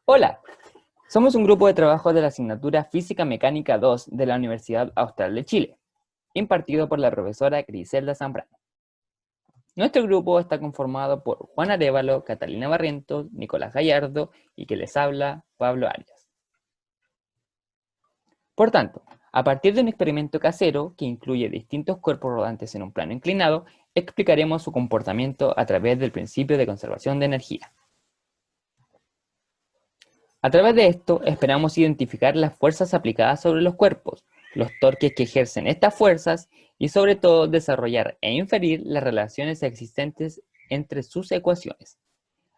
Hola, somos un grupo de trabajo de la asignatura Física Mecánica 2 de la Universidad Austral de Chile, impartido por la profesora Griselda Zambrano. Nuestro grupo está conformado por Juan Arévalo, Catalina Barrientos, Nicolás Gallardo y que les habla Pablo Arias. Por tanto, a partir de un experimento casero que incluye distintos cuerpos rodantes en un plano inclinado, explicaremos su comportamiento a través del principio de conservación de energía. A través de esto, esperamos identificar las fuerzas aplicadas sobre los cuerpos, los torques que ejercen estas fuerzas y sobre todo desarrollar e inferir las relaciones existentes entre sus ecuaciones.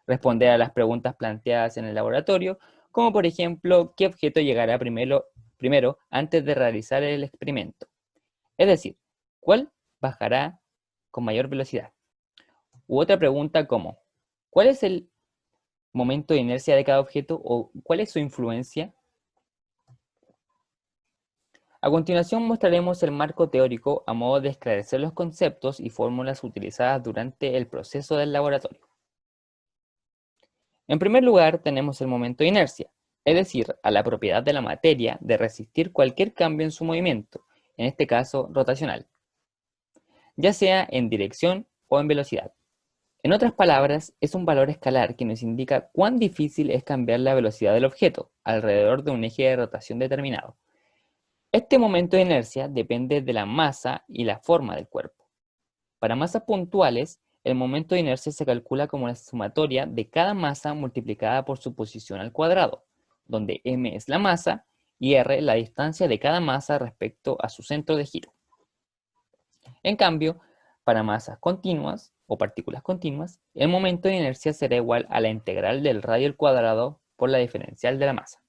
Responder a las preguntas planteadas en el laboratorio, como por ejemplo, ¿qué objeto llegará primero antes de realizar el experimento? Es decir, ¿cuál bajará con mayor velocidad? U otra pregunta como, ¿cuál es el momento de inercia de cada objeto o cuál es su influencia? A continuación mostraremos el marco teórico a modo de esclarecer los conceptos y fórmulas utilizadas durante el proceso del laboratorio. En primer lugar tenemos el momento de inercia, es decir, a la propiedad de la materia de resistir cualquier cambio en su movimiento, en este caso rotacional, ya sea en dirección o en velocidad. En otras palabras, es un valor escalar que nos indica cuán difícil es cambiar la velocidad del objeto alrededor de un eje de rotación determinado. Este momento de inercia depende de la masa y la forma del cuerpo. Para masas puntuales, el momento de inercia se calcula como la sumatoria de cada masa multiplicada por su posición al cuadrado, donde m es la masa y r la distancia de cada masa respecto a su centro de giro. En cambio, para masas continuas o partículas continuas, el momento de inercia será igual a la integral del radio al cuadrado por la diferencial de la masa.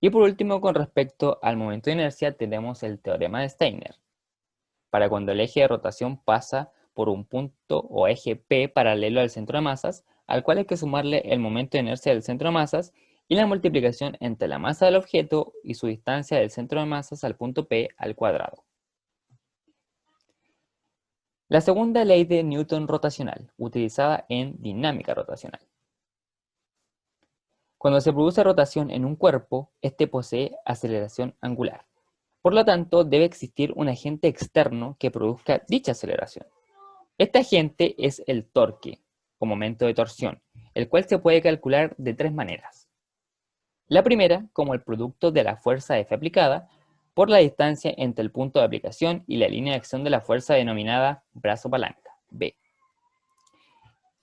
Y por último, con respecto al momento de inercia, tenemos el teorema de Steiner, para cuando el eje de rotación pasa por un punto o eje P paralelo al centro de masas, al cual hay que sumarle el momento de inercia del centro de masas y la multiplicación entre la masa del objeto y su distancia del centro de masas al punto P al cuadrado. La segunda ley de Newton rotacional, utilizada en dinámica rotacional. Cuando se produce rotación en un cuerpo, este posee aceleración angular. Por lo tanto, debe existir un agente externo que produzca dicha aceleración. Este agente es el torque, o momento de torsión, el cual se puede calcular de tres maneras. La primera, como el producto de la fuerza F aplicada, por la distancia entre el punto de aplicación y la línea de acción de la fuerza denominada brazo palanca, B.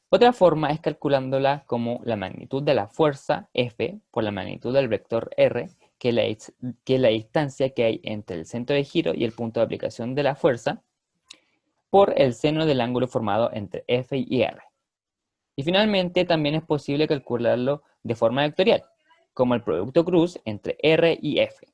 Otra forma es calculándola como la magnitud de la fuerza F por la magnitud del vector R, que es la distancia que hay entre el centro de giro y el punto de aplicación de la fuerza, por el seno del ángulo formado entre F y R. Y finalmente también es posible calcularlo de forma vectorial, como el producto cruz entre R y F.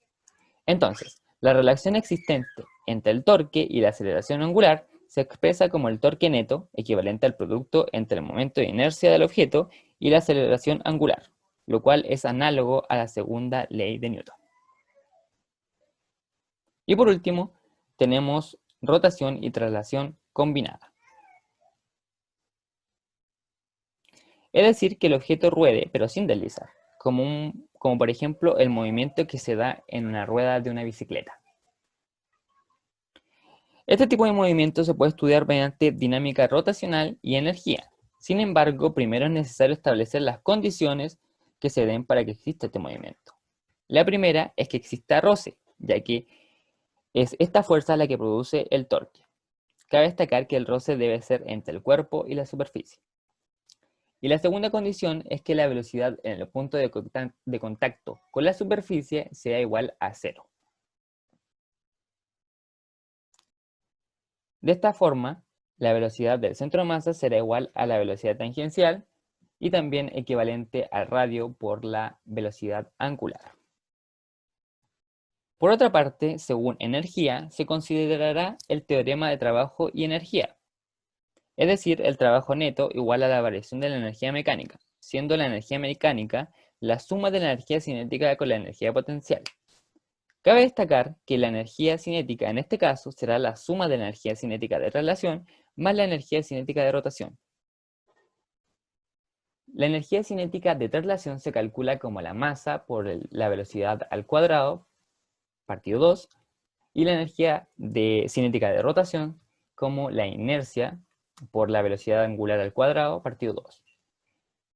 Entonces, la relación existente entre el torque y la aceleración angular se expresa como el torque neto, equivalente al producto entre el momento de inercia del objeto y la aceleración angular, lo cual es análogo a la segunda ley de Newton. Y por último, tenemos rotación y traslación combinada. Es decir, que el objeto ruede, pero sin deslizar, como por ejemplo el movimiento que se da en una rueda de una bicicleta. Este tipo de movimiento se puede estudiar mediante dinámica rotacional y energía. Sin embargo, primero es necesario establecer las condiciones que se den para que exista este movimiento. La primera es que exista roce, ya que es esta fuerza la que produce el torque. Cabe destacar que el roce debe ser entre el cuerpo y la superficie. Y la segunda condición es que la velocidad en el punto de contacto con la superficie sea igual a cero. De esta forma, la velocidad del centro de masa será igual a la velocidad tangencial y también equivalente al radio por la velocidad angular. Por otra parte, según energía, se considerará el teorema de trabajo y energía, es decir, el trabajo neto igual a la variación de la energía mecánica, siendo la energía mecánica la suma de la energía cinética con la energía potencial. Cabe destacar que la energía cinética en este caso será la suma de la energía cinética de traslación más la energía cinética de rotación. La energía cinética de traslación se calcula como la masa por la velocidad al cuadrado, partido 2, y la energía cinética de rotación como la inercia por la velocidad angular al cuadrado, partido 2.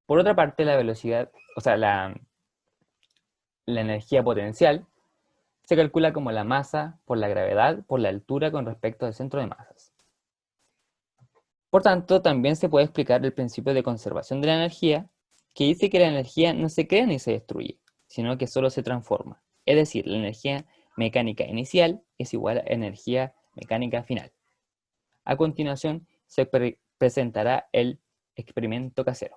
Por otra parte, la velocidad, o sea, la energía potencial se calcula como la masa por la gravedad por la altura con respecto al centro de masas. Por tanto, también se puede explicar el principio de conservación de la energía, que dice que la energía no se crea ni se destruye, sino que solo se transforma. Es decir, la energía mecánica inicial es igual a energía mecánica final. A continuación, se presentará el experimento casero.